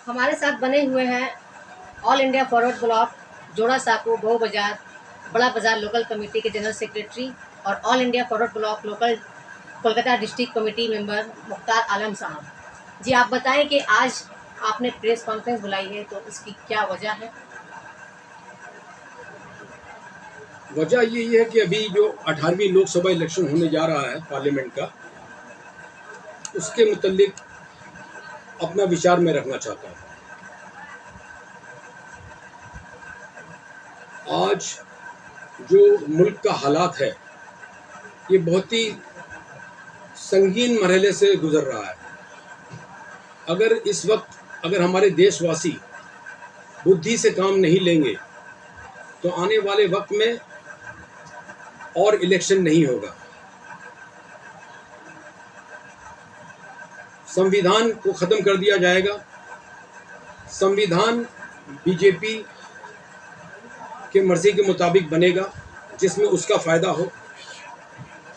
हमारे साथ बने हुए हैं ऑल इंडिया फॉरवर्ड ब्लॉक जोड़ा साकू बहु बाजार बड़ा बाजार लोकल कमेटी के जनरल सेक्रेटरी और All India Forward Bloc local Kolkata district committee member Mukhtar Alam साहब। जी आप बताएं कि आज आपने प्रेस कॉन्फ्रेंस बुलाई है तो इसकी क्या वजह है? वजह यही है कि अभी जो 18वीं लोकसभा इलेक्शन होने जा रहा है पार्लियामेंट का, उसके मुतल्लिक अपना विचार में रखना चाहता हूँ। आज जो मुल्क का हालात है, ये बहुत ही संगीन मरहले से गुजर रहा है। अगर इस वक्त हमारे देशवासी बुद्धि से काम नहीं लेंगे तो आने वाले वक्त में और इलेक्शन नहीं होगा। संविधान को ख़त्म कर दिया जाएगा। संविधान बीजेपी के मर्जी के मुताबिक बनेगा, जिसमें उसका फ़ायदा हो,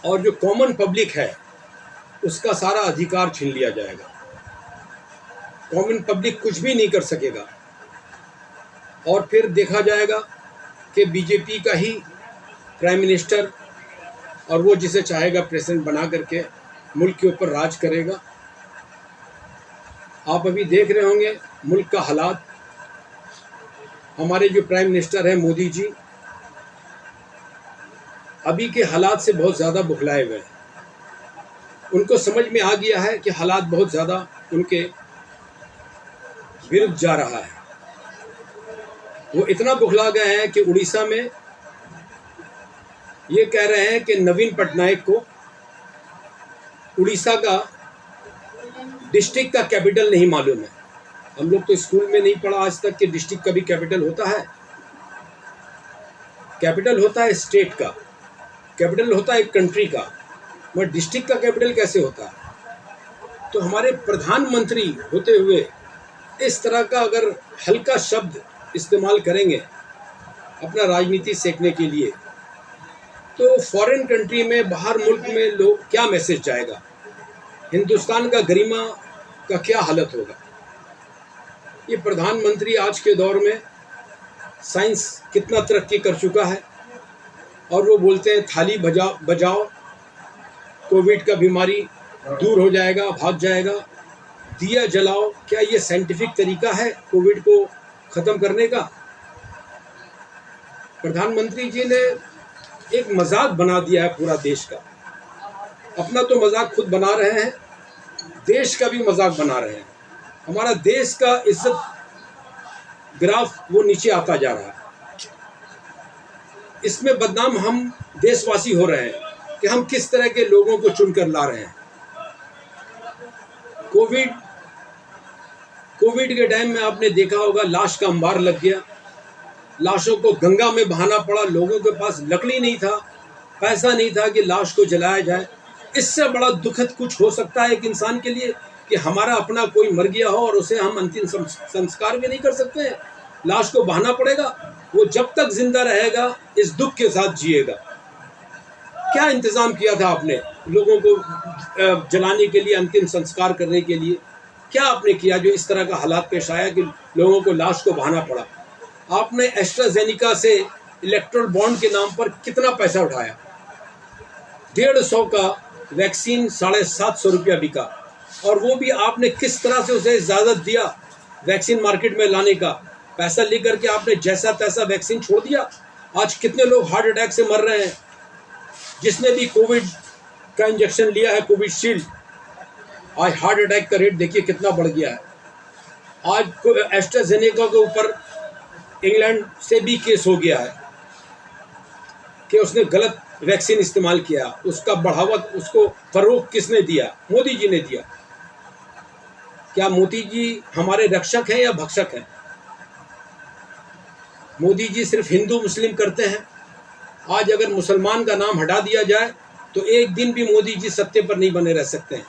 और जो कॉमन पब्लिक है उसका सारा अधिकार छीन लिया जाएगा। कॉमन पब्लिक कुछ भी नहीं कर सकेगा और फिर देखा जाएगा कि बीजेपी का ही प्राइम मिनिस्टर और वो जिसे चाहेगा प्रेसिडेंट बना करके मुल्क के ऊपर राज करेगा। आप अभी देख रहे होंगे मुल्क का हालात। हमारे जो प्राइम मिनिस्टर हैं मोदी जी, अभी के हालात से बहुत ज़्यादा बुखलाए हुए हैं। उनको समझ में आ गया है कि हालात बहुत ज़्यादा उनके विरुद्ध जा रहा है। वो इतना बुखला गए हैं कि उड़ीसा में ये कह रहे हैं कि नवीन पटनायक को उड़ीसा का डिस्ट्रिक्ट का कैपिटल नहीं मालूम है। हम लोग तो स्कूल में नहीं पढ़ा आज तक कि डिस्ट्रिक्ट का भी कैपिटल होता है। कैपिटल होता है स्टेट का, कैपिटल होता है एक कंट्री का, मगर डिस्ट्रिक्ट का कैपिटल कैसे होता है? तो हमारे प्रधानमंत्री होते हुए इस तरह का अगर हल्का शब्द इस्तेमाल करेंगे अपना राजनीति सेकने के लिए, तो फॉरेन कंट्री में, बाहर मुल्क में लोग क्या मैसेज जाएगा? हिंदुस्तान का गरिमा का क्या हालत होगा? ये प्रधानमंत्री आज के दौर में साइंस कितना तरक्की कर चुका है और वो बोलते हैं थाली बजाओ, कोविड का बीमारी दूर हो जाएगा, भाग जाएगा। दिया जलाओ, क्या ये साइंटिफिक तरीका है कोविड को ख़त्म करने का? प्रधानमंत्री जी ने एक मजाक बना दिया है पूरा देश का। अपना तो मजाक खुद बना रहे हैं, देश का भी मजाक बना रहे हैं। हमारा देश का इज्जत ग्राफ वो नीचे आता जा रहा है। इसमें बदनाम हम देशवासी हो रहे हैं कि हम किस तरह के लोगों को चुनकर ला रहे हैं। कोविड के टाइम में आपने देखा होगा लाश का अंबार लग गया, लाशों को गंगा में बहाना पड़ा। लोगों के पास लकड़ी नहीं था, पैसा नहीं था कि लाश को जलाया जाए। इससे बड़ा दुखद कुछ हो सकता है एक इंसान के लिए कि हमारा अपना कोई मर गया हो और उसे हम अंतिम संस्कार भी नहीं कर सकते। लाश को बहाना पड़ेगा। वो जब तक जिंदा रहेगा इस दुख के साथ जिएगा। क्या इंतज़ाम किया था आपने लोगों को जलाने के लिए, अंतिम संस्कार करने के लिए? क्या आपने किया जो इस तरह का हालात पेश आया कि लोगों को लाश को बहाना पड़ा? आपने एस्ट्राजेनिका से इलेक्ट्रल बॉन्ड के नाम पर कितना पैसा उठाया? 150 का वैक्सीन 750 रुपया बिका, और वो भी आपने किस तरह से उसे इजाज़त दिया वैक्सीन मार्केट में लाने का? पैसा लेकर के आपने जैसा तैसा वैक्सीन छोड़ दिया। आज कितने लोग हार्ट अटैक से मर रहे हैं। जिसने भी कोविड का इंजेक्शन लिया है, कोविशील्ड, आज हार्ट अटैक का रेट देखिए कितना बढ़ गया है। आज एस्ट्राजेनेका के ऊपर इंग्लैंड से भी केस हो गया है कि उसने गलत वैक्सीन इस्तेमाल किया। उसका बढ़ावा, उसको फरोग किसने दिया? मोदी जी ने दिया। क्या मोदी जी हमारे रक्षक हैं या भक्षक हैं? मोदी जी सिर्फ हिंदू मुस्लिम करते हैं। आज अगर मुसलमान का नाम हटा दिया जाए तो एक दिन भी मोदी जी सत्ते पर नहीं बने रह सकते हैं।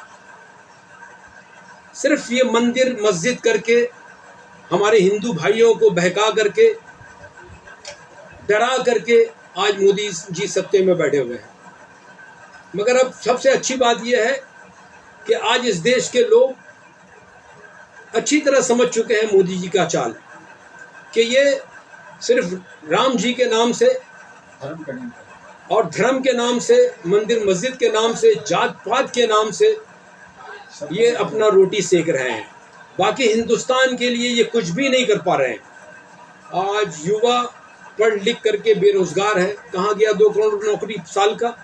सिर्फ ये मंदिर मस्जिद करके हमारे हिंदू भाइयों को बहका करके, डरा करके आज मोदी जी सत्ते में बैठे हुए हैं। मगर अब सबसे अच्छी बात यह है कि आज इस देश के लोग अच्छी तरह समझ चुके हैं मोदी जी का चाल कि ये सिर्फ राम जी के नाम से और धर्म के नाम से, मंदिर मस्जिद के नाम से, जात पात के नाम से ये अपना रोटी सेक रहे हैं। बाकी हिंदुस्तान के लिए ये कुछ भी नहीं कर पा रहे हैं। आज युवा पढ़ लिख करके बेरोजगार है। कहाँ गया 2 करोड़ नौकरी साल का?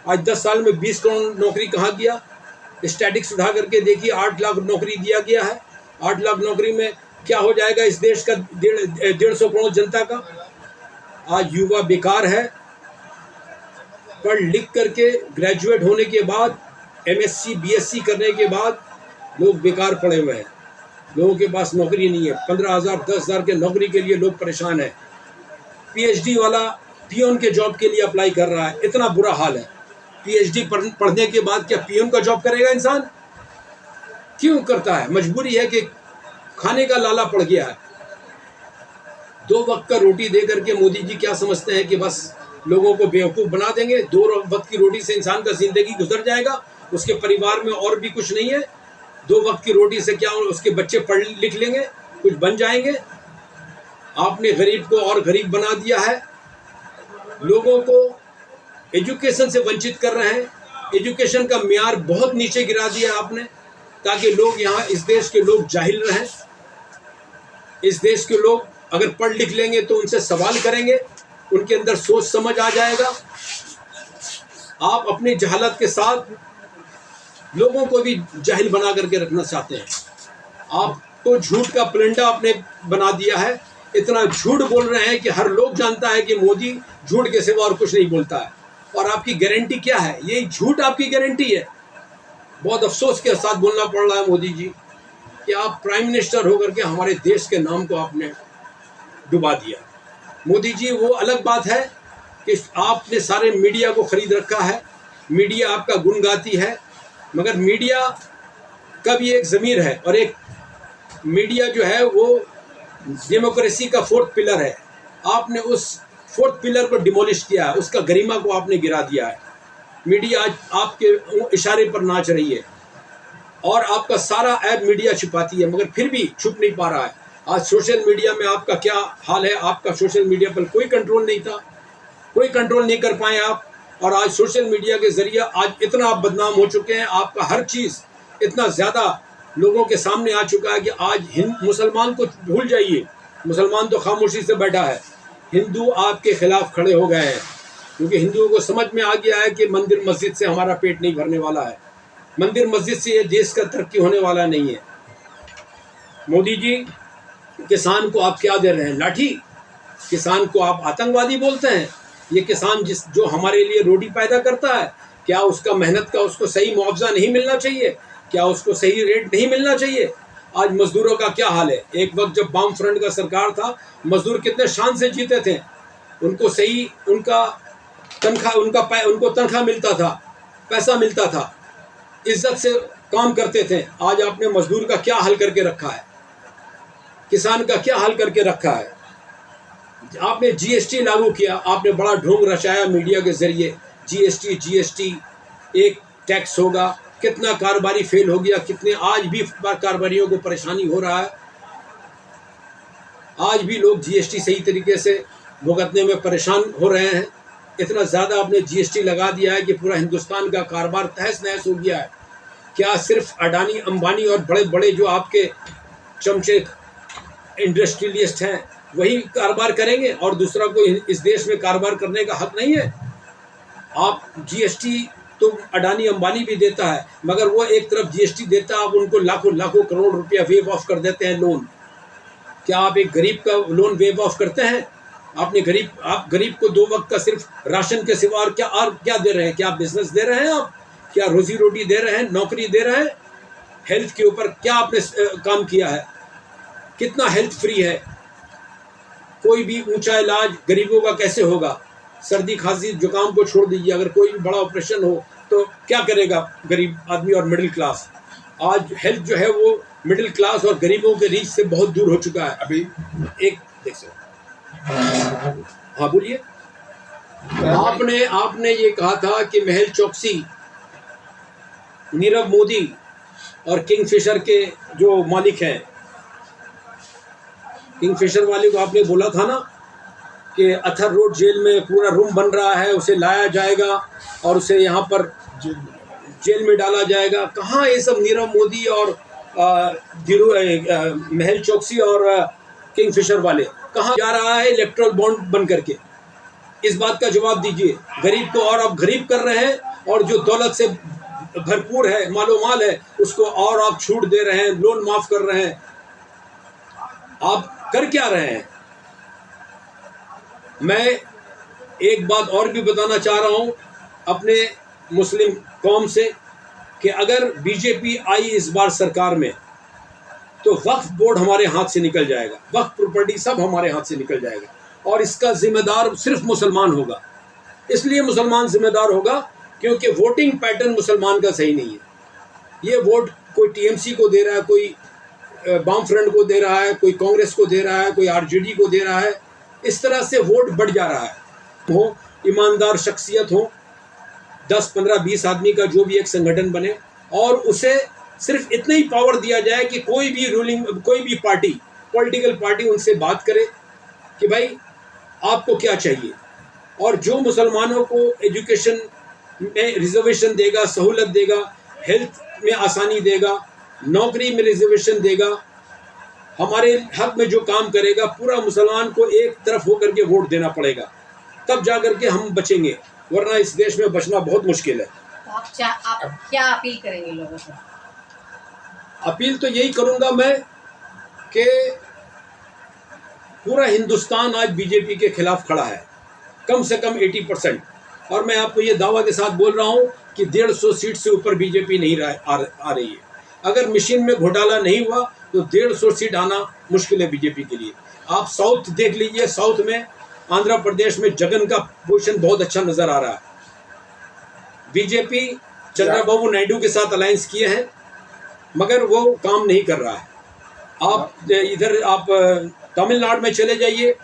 आज 10 साल में 20 करोड़ नौकरी कहाँ गया? स्टैटिक्स उठा करके देखिए, 8 लाख नौकरी दिया गया है। 8 लाख नौकरी में क्या हो जाएगा इस देश का 150 करोड़ जनता का? आज युवा बेकार है। पढ़ लिख करके ग्रेजुएट होने के बाद, एमएससी बीएससी करने के बाद लोग बेकार पड़े हुए हैं। लोगों के पास नौकरी नहीं है। 15,000 10,000 के नौकरी के लिए लोग परेशान हैं। पीएचडी वाला पियोन के जॉब के लिए अप्लाई कर रहा है। इतना बुरा हाल है। पीएचडी पढ़ने के बाद क्या पियोन का जॉब करेगा इंसान? क्यों करता है? मजबूरी है कि खाने का लाला पड़ गया है। 2 वक्त का रोटी दे करके मोदी जी क्या समझते हैं कि बस लोगों को बेवकूफ़ बना देंगे। 2 वक्त की रोटी से इंसान का जिंदगी गुजर जाएगा, उसके परिवार में और भी कुछ नहीं है। 2 वक्त की रोटी से क्या उसके बच्चे पढ़ लिख लेंगे, कुछ बन जाएंगे? आपने गरीब को और गरीब बना दिया है। लोगों को एजुकेशन से वंचित कर रहे हैं। एजुकेशन का म्यार बहुत नीचे गिरा दिया आपने, ताकि लोग यहाँ, इस देश के लोग जाहिल रहें। इस देश के लोग अगर पढ़ लिख लेंगे तो उनसे सवाल करेंगे, उनके अंदर सोच समझ आ जाएगा। आप अपनी जहालत के साथ लोगों को भी जाहिल बना करके रखना चाहते हैं। आप तो झूठ का पलंडा आपने बना दिया है। इतना झूठ बोल रहे हैं कि हर लोग जानता है कि मोदी झूठ के सिवा और कुछ नहीं बोलता है। और आपकी गारंटी क्या है? यही झूठ आपकी गारंटी है। बहुत अफसोस के साथ बोलना पड़ रहा है मोदी जी कि आप प्राइम मिनिस्टर होकर के हमारे देश के नाम को आपने डुबा दिया। मोदी जी, वो अलग बात है कि आपने सारे मीडिया को खरीद रखा है, मीडिया आपका गुण गाती है, मगर मीडिया का भी एक ज़मीर है। और एक मीडिया जो है वो डेमोक्रेसी का 4th पिलर है। आपने उस 4th पिलर को डिमोलिश किया है, उसका गरिमा को आपने गिरा दिया है। मीडिया आज आपके इशारे पर नाच रही है और आपका सारा ऐप मीडिया छुपाती है, मगर फिर भी छुप नहीं पा रहा है। आज सोशल मीडिया में आपका क्या हाल है? आपका सोशल मीडिया पर कोई कंट्रोल नहीं था, कोई कंट्रोल नहीं कर पाए आप। और आज सोशल मीडिया के जरिए आज इतना आप बदनाम हो चुके हैं, आपका हर चीज़ इतना ज़्यादा लोगों के सामने आ चुका है कि आज मुसलमान को भूल जाइए। मुसलमान तो खामोशी से बैठा है, हिंदू आपके खिलाफ खड़े हो गए हैं, क्योंकि हिंदुओं को समझ में आ गया है कि मंदिर मस्जिद से हमारा पेट नहीं भरने वाला है, मंदिर मस्जिद से ये देश का तरक्की होने वाला नहीं है। मोदी जी, किसान को आप क्या दे रहे हैं? लाठी। किसान को आप आतंकवादी बोलते हैं। ये किसान जो हमारे लिए रोटी पैदा करता है, क्या उसका मेहनत का उसको सही मुआवजा नहीं मिलना चाहिए? क्या उसको सही रेट नहीं मिलना चाहिए? आज मजदूरों का क्या हाल है? एक वक्त जब वाम फ्रंट का सरकार था, मजदूर कितने शान से जीते थे, उनको सही उनका तनख्वाह उनको तनख्वाह मिलता था, पैसा मिलता था, इज्जत से काम करते थे। आज आपने मजदूर का क्या हाल करके रखा है? किसान का क्या हाल करके रखा है? आपने जीएसटी लागू किया, आपने बड़ा ढोंग रचाया मीडिया के जरिए। जीएसटी एक टैक्स होगा। कितना कारोबारी फेल हो गया, कितने आज भी कारोबारियों को परेशानी हो रहा है। आज भी लोग जीएसटी सही तरीके से भुगतने में परेशान हो रहे हैं। इतना ज़्यादा आपने जीएसटी लगा दिया है कि पूरा हिंदुस्तान का कारोबार तहस नहस हो गया है। क्या सिर्फ अडानी अंबानी और बड़े बड़े जो आपके चमचे इंडस्ट्रियलिस्ट हैं वही कारोबार करेंगे और दूसरा कोई इस देश में कारोबार करने का हक नहीं है? आप जीएसटी तो अडानी अंबानी भी देता है, मगर वो एक तरफ जीएसटी देता है, आप उनको लाखों लाखों करोड़ रुपया वेव ऑफ कर देते हैं लोन। क्या आप एक गरीब का लोन वेव ऑफ करते हैं? आप गरीब को 2 वक्त का सिर्फ राशन के सिवा और क्या दे रहे हैं? क्या बिजनेस दे रहे हैं आप? क्या रोजी रोटी दे रहे हैं? नौकरी दे रहे हैं? हेल्थ के ऊपर क्या आपने काम किया है? कितना हेल्थ फ्री है? कोई भी ऊंचा इलाज गरीबों का कैसे होगा? सर्दी खांसी जुकाम को छोड़ दीजिए, अगर कोई भी बड़ा ऑपरेशन हो तो क्या करेगा गरीब आदमी और मिडिल क्लास? आज हेल्थ जो है वो मिडिल क्लास और गरीबों के रीच से बहुत दूर हो चुका है। अभी एक देख सकते, हाँ बोलिए। आपने ये कहा था कि मेहुल चोकसी, नीरव मोदी और किंगफिशर के जो मालिक हैं किंगफिशर वाले को आपने बोला था ना कि अथर रोड जेल में पूरा रूम बन रहा है, उसे लाया जाएगा और उसे यहाँ पर जेल में डाला जाएगा। कहाँ ये सब नीरव मोदी और महल चौकसी और किंगफिशर वाले कहाँ जा रहा है इलेक्ट्रल बॉन्ड बन करके? इस बात का जवाब दीजिए। गरीब को और आप गरीब कर रहे हैं, और जो दौलत से भरपूर है, मालो माल है, उसको और आप छूट दे रहे हैं, लोन माफ कर रहे हैं। आप कर क्या रहे हैं? मैं एक बात और भी बताना चाह रहा हूं अपने मुस्लिम कौम से कि अगर बीजेपी आई इस बार सरकार में तो वक्फ बोर्ड हमारे हाथ से निकल जाएगा, वक्फ प्रॉपर्टी सब हमारे हाथ से निकल जाएगा, और इसका जिम्मेदार सिर्फ मुसलमान होगा। इसलिए मुसलमान जिम्मेदार होगा क्योंकि वोटिंग पैटर्न मुसलमान का सही नहीं है। ये वोट कोई टीएमसी को दे रहा है, कोई वाम फ्रंट को दे रहा है, कोई कांग्रेस को दे रहा है, कोई आरजेडी को दे रहा है। इस तरह से वोट बढ़ जा रहा है। हो ईमानदार शख्सियत हो, 10, 15, 20 आदमी का जो भी एक संगठन बने और उसे सिर्फ इतना ही पावर दिया जाए कि कोई भी पार्टी, पॉलिटिकल पार्टी उनसे बात करे कि भाई आपको क्या चाहिए, और जो मुसलमानों को एजुकेशन में रिजर्वेशन देगा, सहूलत देगा, हेल्थ में आसानी देगा, नौकरी में रिजर्वेशन देगा, हमारे हक में जो काम करेगा, पूरा मुसलमान को एक तरफ होकर के वोट देना पड़ेगा, तब जाकर के हम बचेंगे, वरना इस देश में बचना बहुत मुश्किल है। तो आप क्या अपील करेंगे लोगों से? अपील तो यही करूंगा मैं कि पूरा हिंदुस्तान आज बीजेपी के खिलाफ खड़ा है, कम से कम 80%। और मैं आपको ये दावा के साथ बोल रहा हूं कि 150 सीट से ऊपर बीजेपी नहीं आ रही है। अगर मशीन में घोटाला नहीं हुआ तो 150 सीट आना मुश्किल है बीजेपी के लिए। आप साउथ देख लीजिए, साउथ में आंध्र प्रदेश में जगन का पोजीशन बहुत अच्छा नजर आ रहा है। बीजेपी चंद्रबाबू नायडू के साथ अलायंस किए हैं, मगर वो काम नहीं कर रहा है। आप इधर आप तमिलनाडु में चले जाइए,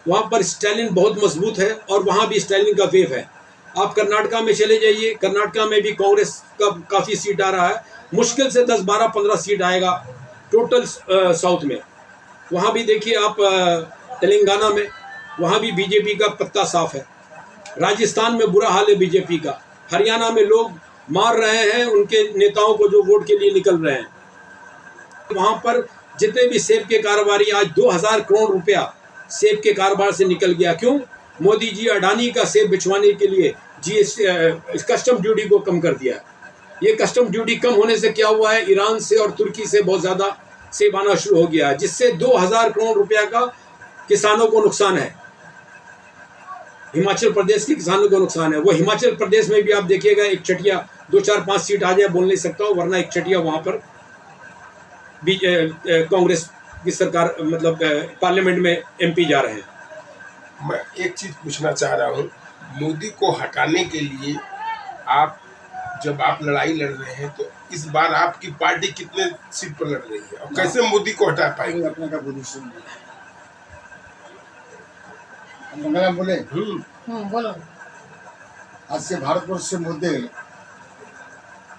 वहाँ पर स्टालिन बहुत मजबूत है और वहाँ भी स्टालिन का वेव है। आप कर्नाटका में चले जाइए, कर्नाटका में भी कांग्रेस का काफ़ी सीट आ रहा है, मुश्किल से 10, 12, 15 सीट आएगा टोटल साउथ में। वहाँ भी देखिए आप तेलंगाना में, वहाँ भी बीजेपी का पत्ता साफ है। राजस्थान में बुरा हाल है बीजेपी का। हरियाणा में लोग मार रहे हैं उनके नेताओं को जो वोट के लिए निकल रहे हैं। वहाँ पर जितने भी सेब के कारोबारी, आज 2000 करोड़ रुपया सेब के कारोबार से निकल गया। क्यों? मोदी जी अडानी का सेब बिचवाने के लिए जीएसटी कस्टम ड्यूटी को कम कर दिया। ये कस्टम ड्यूटी कम होने से क्या हुआ है, ईरान से और तुर्की से बहुत ज़्यादा सेब आना शुरू हो गया है, जिससे 2000 करोड़ रुपया का किसानों को नुकसान है। हिमाचल प्रदेश के किसानों को नुकसान है। वो हिमाचल प्रदेश में भी आप देखिएगा एक चटिया 2, 4, 5 सीट आ जाए, बोल नहीं सकता हूँ, वरना एक चटिया वहाँ पर कांग्रेस की सरकार, मतलब पार्लियामेंट में एमपी जा रहे हैं। मैं एक चीज पूछना चाह रहा हूँ, मोदी को हटाने के लिए जब आप लड़ाई लड़ रहे हैं तो इस बार आपकी पार्टी कितने सीट पर लड़ रही है और कैसे मोदी को हटा पाएंगे? अपने का पोजीशन बोले बोलो। আজকে ভারতবর্ষের মধ্যে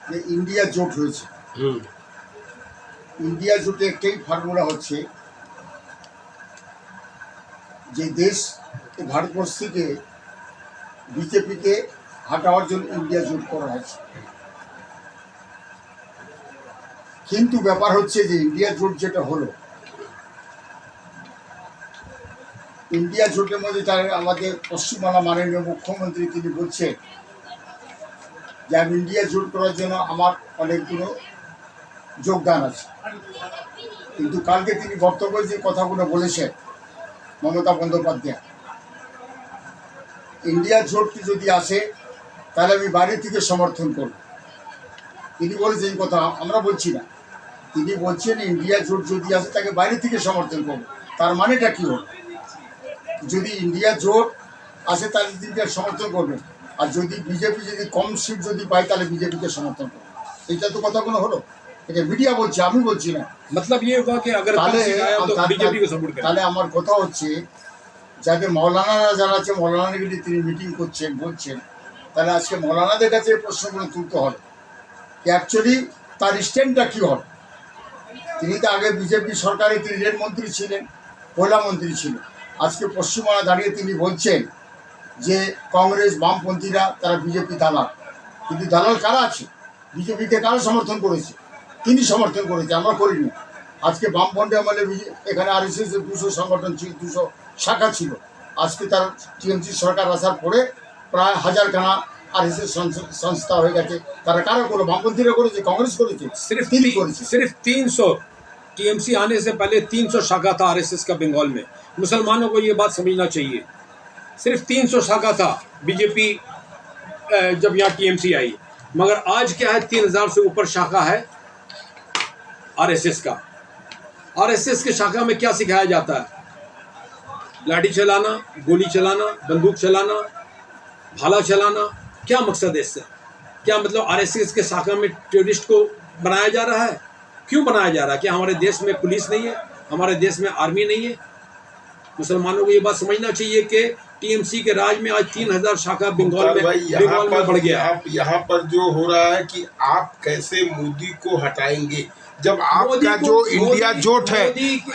যে ইন্ডিয়া জোট হয়েছে, ইন্ডিয়া জোটে একটাই ফর্মুলা হচ্ছে যে দেশ ভারতবর্ষ থেকে বিজেপিকে হটানোর জন্য ইন্ডিয়া জোট করা হয়েছে। কিন্তু ব্যাপার হচ্ছে যে ইন্ডিয়া জোট যেটা হলো, ইন্ডিয়া জোটের মধ্যে তার আমাদের পশ্চিমবাংলা মাননীয় মুখ্যমন্ত্রী তিনি বলছেন যে আমি ইন্ডিয়া জোট করার জন্য আমার অনেকগুলো যোগদান আছে। কিন্তু কালকে তিনি বক্তব্যে যে কথাগুলো বলেছেন মমতা বন্দ্যোপাধ্যায়, ইন্ডিয়া জোটটি যদি আসে তাহলে আমি বাইরে থেকে সমর্থন করব। তিনি বলেছেন এই কথা আমরা বলছি না, তিনি বলছেন ইন্ডিয়া জোট যদি আসে তাকে বাইরে থেকে সমর্থন করব। তার মানেটা কী হলো? যদি ইন্ডিয়া জোট আসে তাহলে তিনি সমর্থন করবেন, আর যদি বিজেপি যদি কম সিট যদি পায় তাহলে বিজেপিকে সমর্থন করবে। এটা তো কথাগুলো হলো, এটা মিডিয়া বলছে, আমি বলছি না। मतलब ये होगा कि अगर कम सीट आया तो बीजेपी को सपोर्ट करें। তাহলে আমার কথা হচ্ছে যাদের মৌলানারা যারা আছে, মৌলানাদের তিনি মিটিং করছেন বলছেন, তাহলে আজকে মৌলানাদের কাছে এই প্রশ্নগুলো তুলতে হবে কি অ্যাকচুয়ালি তার স্ট্যান্ডটা কী হবে। তিনি তো আগে বিজেপি সরকারে তিনি রেল মন্ত্রী ছিলেন, কয়লামন্ত্রী ছিল। আজকে পশ্চিমবঙ্গে দাঁড়িয়ে তিনি বলছেন যে কংগ্রেস বামপন্থীরা তারা বিজেপি দালাল, কিন্তু দালাল কারা আছে? বিজেপিকে কারা সমর্থন করেছে? তিনি সমর্থন করেছে, আমরা করিনি। আজকে বামফ্রন্টে আমলে এখানে RSS 200 সংগঠন ছিল, 200 শাখা ছিল। আজকে তার টিএমসি সরকার আসার পরে প্রায় 1000খানা RSS সংস্থা হয়ে গেছে। তারা কারা করে? বামপন্থীরা করেছে, কংগ্রেস করেছে, তিনি করেছে। सिर्फ 300 टीएमसी आने से पहले 300 शाखा था आरएसएस का बंगाल में। मुसलमानों को ये बात समझना चाहिए। सिर्फ 300 शाखा था बीजेपी जब यहाँ टीएमसी आई, मगर आज क्या है 3000 से ऊपर शाखा है आरएसएस का। आरएसएस के शाखा में क्या सिखाया जाता है? लाठी चलाना, गोली चलाना, बंदूक चलाना, भाला चलाना। क्या मकसद है इससे? क्या मतलब आरएसएस के शाखा में टेररिस्ट को बनाया जा रहा है? क्यों बनाया जा रहा है? क्या हमारे देश में पुलिस नहीं है? हमारे देश में आर्मी नहीं है? मुसलमानों को ये बात समझना चाहिए कि टीएमसी के राज में आज 3000 शाखा बंगाल में बढ़ गया। आप यहाँ पर जो हो रहा है कि आप कैसे मोदी को हटाएंगे, जब आपका जो इंडिया जोट है,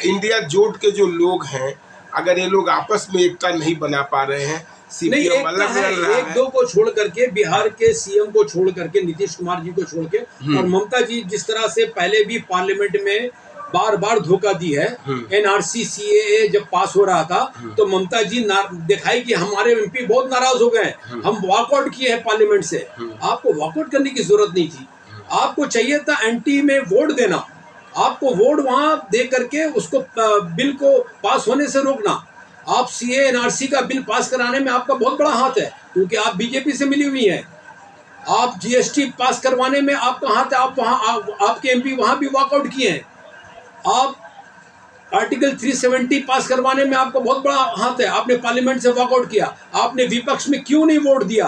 इंडिया जोट के जो लोग हैं, अगर ये लोग आपस में एकता नहीं बना पा रहे हैं, नहीं CPM अलग लड़ रहा एक है। दो को छोड़ करके, बिहार के सीएम को छोड़ करके, नीतीश कुमार जी को छोड़ के, और ममता जी जिस तरह से पहले भी पार्लियामेंट में बार बार धोखा दी है। NRC CAA जब पास हो रहा था तो ममता जी दिखाई कि हमारे MP बहुत नाराज हो गए, हम वॉकआउट किए हैं पार्लियामेंट से। आपको वॉकआउट करने की जरूरत नहीं थी, आपको चाहिए था एंटी में वोट देना। आपको वोट वहां दे करके उसको बिल को पास होने से रोकना। आप CAA NRC का बिल पास कराने में आपका बहुत बड़ा हाथ है, क्योंकि आप बीजेपी से मिली हुई हैं। आप GST पास करवाने में आपका हाथ है, आप वहाँ आपके MP वहाँ भी वॉकआउट किए हैं। आप आर्टिकल 370 पास करवाने में आपका बहुत बड़ा हाथ है, आपने पार्लियामेंट से वॉकआउट किया। आपने विपक्ष में क्यों नहीं वोट दिया?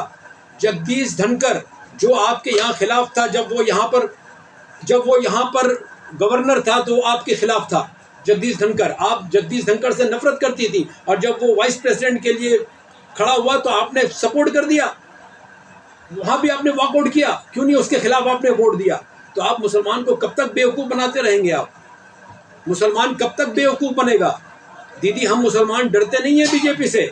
जगदीश धनखड़ जो आपके यहाँ खिलाफ था, जब वो यहाँ पर गवर्नर था तो आपके खिलाफ था जगदीश धनखड़। आप जगदीश धनखड़ से नफरत करती थी, और जब वो वाइस प्रेसिडेंट के लिए खड़ा हुआ तो आपने सपोर्ट कर दिया, वहां भी आपने वॉकआउट किया। क्यों नहीं उसके खिलाफ आपने वोट दिया? तो आप मुसलमान को कब तक बेवकूफ बनाते रहेंगे? आप मुसलमान कब तक बेवकूफ बनेगा? दीदी, हम मुसलमान डरते नहीं है बीजेपी से।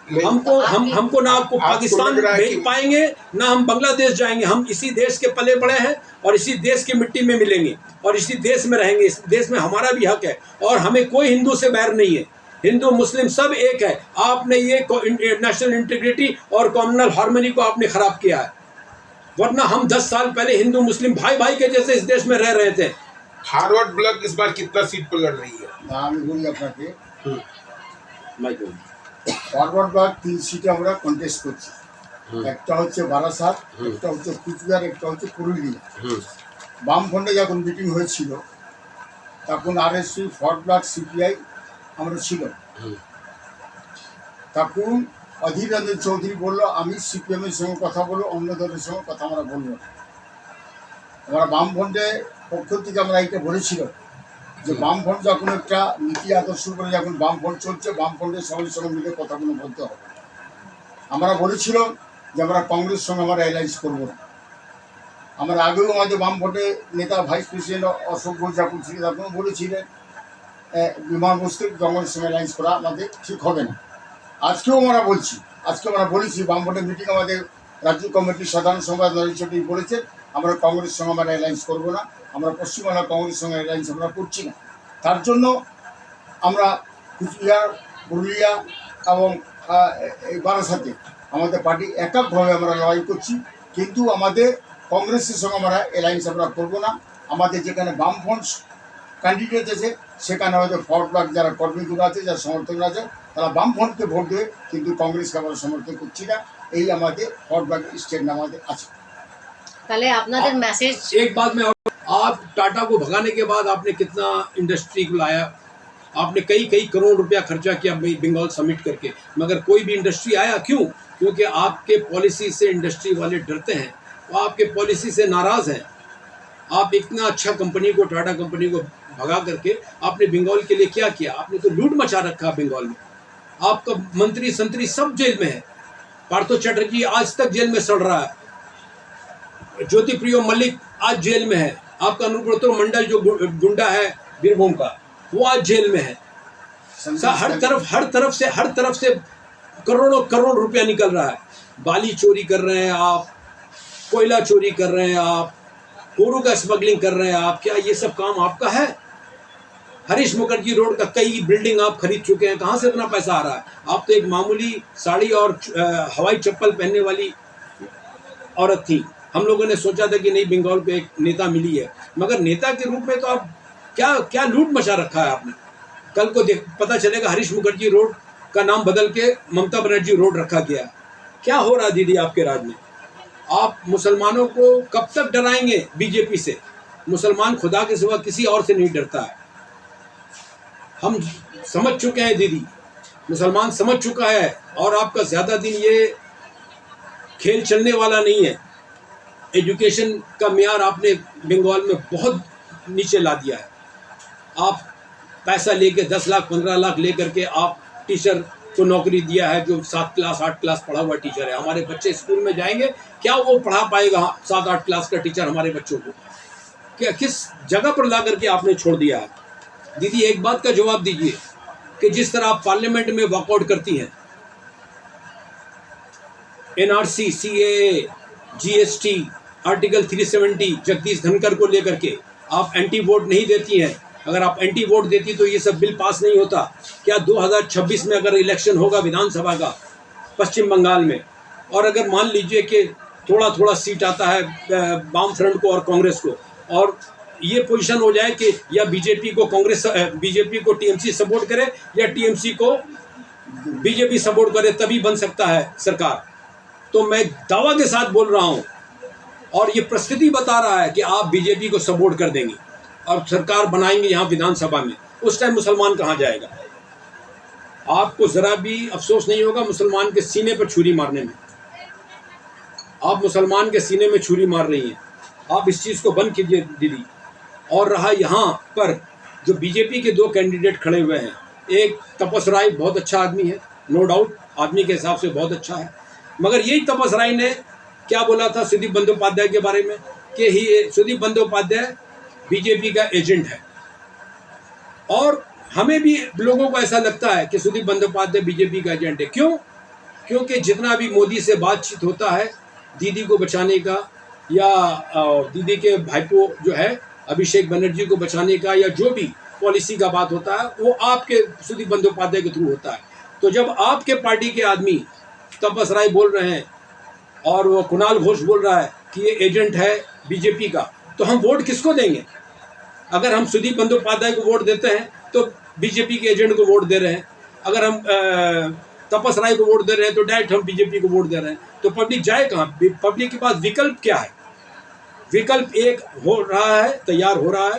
हमको ना आपको पाकिस्तान भेज पाएंगे, ना हम बांग्लादेश जाएंगे। हम इसी देश के पले बड़े हैं और इसी देश की मिट्टी में मिलेंगे और इसी देश में रहेंगे। इस देश में हमारा भी हक है और हमें कोई हिंदू से बैर नहीं है। हिंदू मुस्लिम सब एक है। आपने ये नेशनल इंटीग्रिटी और कम्युनल हार्मनी को आपने खराब किया है, वरना हम 10 साल पहले हिंदू मुस्लिम भाई भाई के जैसे इस देश में रह रहे थे। फॉरवर्ड ब्लॉक इस बार कितना सीट पर लड़ रही है? আমি বলি আপনাকে, ফরওয়ার্ড ব্লক 3 সিটে আমরা কন্টেস্ট করছি। একটা হচ্ছে বারাসাত, একটা হচ্ছে কুচবিহার, একটা হচ্ছে পুরুলিয়া। বামফ্রন্টে যখন মিটিং হয়েছিল তখন RSP, ফরওয়ার্ড ব্লক, CPI আমরা ছিল। তখন অধীর রঞ্জন চৌধুরী বললো আমি CPM এর সঙ্গে কথা বলবো, অন্য দলের সঙ্গে কথা আমরা বলবো না। আমরা বামফ্রন্টের পক্ষ থেকে আমরা এইটা বলেছিলাম যে বামফ্রন্ট যখন একটা নীতি আদর্শ করে যখন বামফ্রন্ট চলছে, বামফ্রন্টের সঙ্গে সঙ্গে মিলে কথাগুলো বলতে হবে। আমরা বলেছিলাম যে আমরা কংগ্রেসের সঙ্গে আমরা অ্যালায়েন্স করবো না। আমরা আগেও আমাদের বামফ্রন্টের নেতা ভাইস প্রেসিডেন্ট অশোক ঘোষ যখন ছিল তখন বলেছিলেন বিমান বস্তুর কংগ্রেসের সঙ্গে অ্যালায়েন্স করা আমাদের ঠিক হবে না। আজকেও আমরা বলেছি বামফ্রন্টের মিটিং আমাদের রাজ্য কমিটির সাধারণ সম্পাদক নরেশ চৌধুরী বলেছেন আমরা কংগ্রেসের সঙ্গে আমরা অ্যালায়েন্স করবো না, আমরা পশ্চিমবাংলা কংগ্রেসের সঙ্গে অ্যালায়েন্স আমরা করছি না। তার জন্য আমরা কুচবিহার, পুরুলিয়া এবং এই বারাসাতে আমাদের পার্টি এককভাবে আমরা লড়াই করছি, কিন্তু আমাদের কংগ্রেসের সঙ্গে আমরা অ্যালায়েন্স আমরা করবো না। আমাদের যেখানে বামফ্রন্ট ক্যান্ডিডেট আছে সেখানে আমাদের ফরওয়ার্ড ব্লক যারা কর্মীগুলো আছে, যারা সমর্থকরা আছে, তারা বামফ্রন্টকে ভোট দেবে, কিন্তু কংগ্রেসকে আমরা সমর্থন করছি না। এই আমাদের ফরওয়ার্ড ব্লক স্টেট আমাদের আছে। তাহলে আপনাদের মেসেজ। एक बात में, आप टाटा को भगाने के बाद आपने कितना इंडस्ट्री को लाया, आपने कई करोड़ रुपया खर्चा किया बंगाल समिट करके, मगर कोई भी इंडस्ट्री आया क्यों? क्योंकि आपके पॉलिसी से इंडस्ट्री वाले डरते हैं, वो आपके पॉलिसी से नाराज हैं। आप इतना अच्छा कंपनी को, टाटा कंपनी को भगा करके आपने बंगाल के लिए क्या किया? आपने तो लूट मचा रखा बंगाल में। आपका मंत्री संतरी सब जेल में है। पार्थो चैटर्जी आज तक जेल में सड़ रहा है, ज्योति प्रियो मलिक आज जेल में है, आपका अनुब्रत मंडल जो गुंडा है बीरभूम का, वो आज जेल में है। हर तरफ से करोड़ों करोड़ रुपया निकल रहा है। बाली चोरी कर रहे हैं आप, कोयला चोरी कर रहे हैं आप, कोरू का स्मगलिंग कर रहे हैं आप। क्या ये सब काम आपका है? हरीश मुखर्जी रोड का कई बिल्डिंग आप खरीद चुके हैं, कहाँ से इतना पैसा आ रहा है? आप तो एक मामूली साड़ी और हवाई चप्पल पहनने वाली औरत थी। हम लोगों ने सोचा था कि नहीं, बंगाल को एक नेता मिली है, मगर नेता के रूप में तो आप क्या क्या लूट मचा रखा है आपने। कल को पता चलेगा हरीश मुखर्जी रोड का नाम बदल के ममता बनर्जी रोड रखा गया। क्या हो रहा है दीदी आपके राज में? आप मुसलमानों को कब तक डराएंगे बीजेपी से? मुसलमान खुदा के सिवा किसी और से नहीं डरता है। हम समझ चुके हैं दीदी, मुसलमान समझ चुका है, और आपका ज़्यादा दिन ये खेल चलने वाला नहीं है। एजुकेशन का मियार आपने बंगाल में बहुत नीचे ला दिया है। आप पैसा लेके 10 लाख 15 लाख लेकर के आप टीचर को नौकरी दिया है, जो 7 क्लास 8 क्लास पढ़ा हुआ टीचर है। हमारे बच्चे स्कूल में जाएंगे, क्या वो पढ़ा पाएगा 7-8 क्लास का टीचर हमारे बच्चों को? क्या किस जगह पर ला करके आपने छोड़ दिया है? दीदी एक बात का जवाब दीजिए कि जिस तरह आप पार्लियामेंट में वॉकआउट करती हैं, NRC, CAA, GST, article 370 Jagdish Dhankhar को लेकर के आप एंटी वोट नहीं देती हैं। अगर आप एंटी वोट देती तो ये सब बिल पास नहीं होता। क्या 2026 में अगर इलेक्शन होगा विधानसभा का पश्चिम बंगाल में, और अगर मान लीजिए कि थोड़ा थोड़ा सीट आता है वाम फ्रंट को और कांग्रेस को, और ये पोजीशन हो जाए कि या बीजेपी को TMC सपोर्ट करे या TMC को बीजेपी सपोर्ट करे, तभी बन सकता है सरकार। तो मैं दावा के साथ बोल रहा हूँ, और ये परिस्थिति बता रहा है कि आप बीजेपी को सपोर्ट कर देंगे और सरकार बनाएंगे यहाँ विधानसभा में। उस टाइम मुसलमान कहाँ जाएगा? आपको ज़रा भी अफसोस नहीं होगा मुसलमान के सीने पर छुरी मारने में? आप मुसलमान के सीने में छुरी मार रही हैं। आप इस चीज़ को बंद कीजिए दीदी। और रहा यहाँ पर जो बीजेपी के 2 कैंडिडेट खड़े हुए हैं, एक तपस राय बहुत अच्छा आदमी है, नो डाउट, आदमी के हिसाब से बहुत अच्छा है, मगर यही तपस राय ने क्या बोला था सुदीप बंदोपाध्याय के बारे में कि सुदीप बंदोपाध्याय बीजेपी का एजेंट है। और हमें भी लोगों को ऐसा लगता है कि सुदीप बंदोपाध्याय बीजेपी का एजेंट है। क्यों? क्योंकि जितना भी मोदी से बातचीत होता है दीदी को बचाने का, या दीदी के भाईपो जो है अभिषेक बनर्जी को बचाने का, या जो भी पॉलिसी का बात होता है, वो आपके सुदीप बंदोपाध्याय के थ्रू होता है। तो जब आपके पार्टी के आदमी तपस राय बोल रहे हैं और वो कुणाल घोष बोल रहा है कि ये एजेंट है बीजेपी का, तो हम वोट किसको देंगे? अगर हम सुदीप बंदोपाध्याय को वोट देते हैं तो बीजेपी के एजेंट को वोट दे रहे हैं। अगर हम तपस राय को वोट दे रहे हैं तो डायरेक्ट हम बीजेपी को वोट दे रहे हैं। तो पब्लिक जाए कहाँ? पब्लिक के पास विकल्प क्या है? विकल्प एक हो रहा है, तैयार हो रहा है,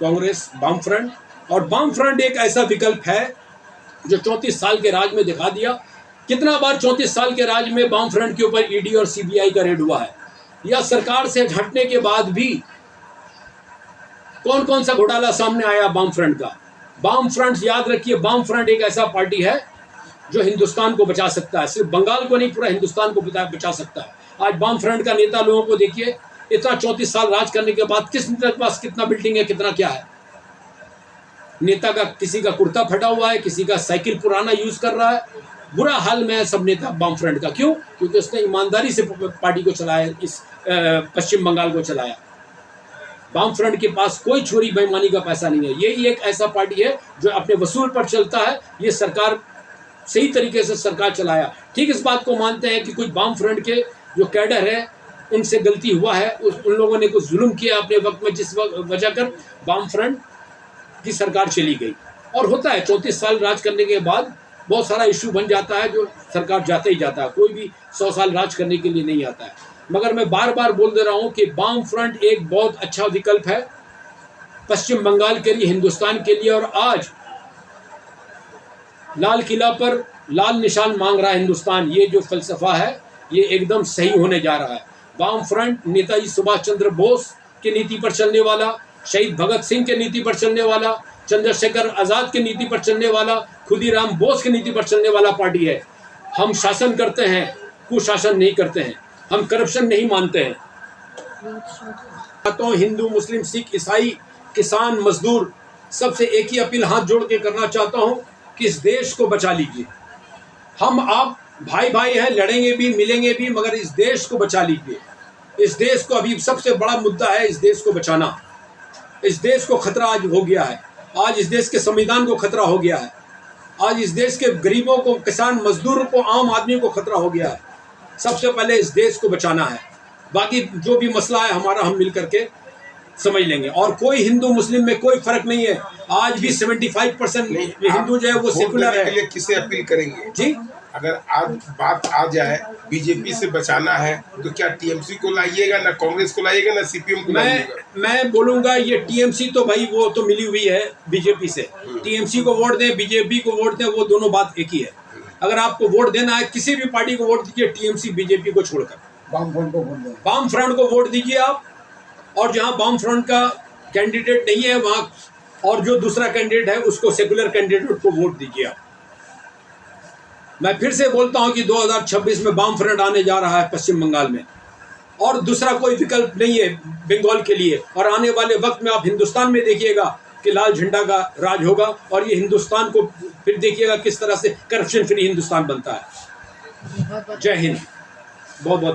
कांग्रेस, वाम फ्रंट। और वाम फ्रंट एक ऐसा विकल्प है जो 34 साल के राज में दिखा दिया। कितना बार 34 साल के राज में वाम फ्रंट के ऊपर ED और CBI का रेड हुआ है, या सरकार से हटने के बाद भी कौन कौन सा घोटाला सामने आया वाम फ्रंट का? वाम फ्रंट, याद रखिए, वाम फ्रंट एक ऐसा पार्टी है जो हिंदुस्तान को बचा सकता है। सिर्फ बंगाल को नहीं, पूरा हिंदुस्तान को बचा सकता है। आज वाम फ्रंट का नेता लोगों को देखिए, इतना 34 साल राज करने के बाद किस नेता के पास कितना बिल्डिंग है, कितना क्या है? नेता का किसी का कुर्ता फटा हुआ है, किसी का साइकिल पुराना यूज कर रहा है। बुरा हाल में है सब नेता वाम फ्रंट का। क्यों? क्योंकि उसने ईमानदारी से पार्टी को चलाया, इस पश्चिम बंगाल को चलाया। वाम फ्रंट के पास कोई चोरी बेईमानी का पैसा नहीं है। यही एक ऐसा पार्टी है जो अपने वसूल पर चलता है। ये सरकार सही तरीके से सरकार चलाया। ठीक इस बात को मानते हैं कि कुछ वाम फ्रंट के जो कैडर है उनसे गलती हुआ है, उन लोगों ने कुछ जुल्म किया अपने वक्त में, जिस वजह कर वाम फ्रंट की सरकार चली गई। और होता है 34 साल राज करने के बाद बहुत सारा इशू बन जाता है, जो सरकार जाते ही जाता है। कोई भी 100 साल राज करने के लिए नहीं आता है। मगर मैं बार बार बोल दे रहा हूँ कि वाम फ्रंट एक बहुत अच्छा विकल्प है पश्चिम बंगाल के लिए, हिंदुस्तान के लिए। और आज लाल किला पर लाल निशान मांग रहा है हिंदुस्तान। ये जो फलसफा है ये एकदम सही होने जा रहा है। वाम फ्रंट नेताजी सुभाष चंद्र बोस की नीति पर चलने वाला, शहीद भगत सिंह के नीति पर चलने वाला, चंद्रशेखर आज़ाद की नीति पर चलने वाला, खुदीराम बोस की नीति पर चलने वाला पार्टी है। हम शासन करते हैं, कुशासन नहीं करते हैं। हम करप्शन नहीं मानते हैं। तो हिंदू, मुस्लिम, सिख, ईसाई, किसान, मजदूर, सबसे एक ही अपील हाथ जोड़ के करना चाहता हूँ कि इस देश को बचा लीजिए। हम आप भाई भाई हैं, लड़ेंगे भी, मिलेंगे भी, मगर इस देश को बचा लीजिए। इस देश को अभी सबसे बड़ा मुद्दा है इस देश को बचाना। इस देश को खतरा आज हो गया है। आज इस देश के संविधान को खतरा हो गया है। आज इस देश के गरीबों को, किसान मजदूर को, आम आदमी को खतरा हो गया है। सबसे पहले इस देश को बचाना है। बाकी जो भी मसला है हमारा, हम मिल करके समझ लेंगे। और कोई हिंदू मुस्लिम में कोई फर्क नहीं है। आज भी 75% हिंदू जो है वो सेकुलर है। के लिए किसे अपील करेंगे जी, अगर आज बात आ जाए बीजेपी से बचाना है तो क्या टीएमसी को लाइएगा, ना कांग्रेस को लाइएगा, ना सीपीएम को लाइएगा? मैं बोलूंगा ये टीएमसी तो भाई वो तो मिली हुई है बीजेपी से। टीएमसी को वोट दें, बीजेपी को वोट दें, वो दोनों बात एक ही है। अगर आपको वोट देना है किसी भी पार्टी को वोट दीजिए, टीएमसी बीजेपी को छोड़कर। वाम फ्रंट को वोट दें। वाम फ्रंट को वोट दीजिए आप। और जहां वाम फ्रंट का कैंडिडेट नहीं है वहां, और जो दूसरा कैंडिडेट है उसको, सेकुलर कैंडिडेट को वोट दीजिए आप। मैं फिर से बोलता हूं कि 2026 में वाम फ्रंट आने जा रहा है पश्चिम बंगाल में, और दूसरा कोई विकल्प नहीं है बंगाल के लिए। और आने वाले वक्त में आप हिंदुस्तान में देखिएगा कि लाल झंडा का राज होगा, और ये हिंदुस्तान को फिर देखिएगा किस तरह से करप्शन फ्री हिंदुस्तान बनता है। जय हिंद। बहुत बहुत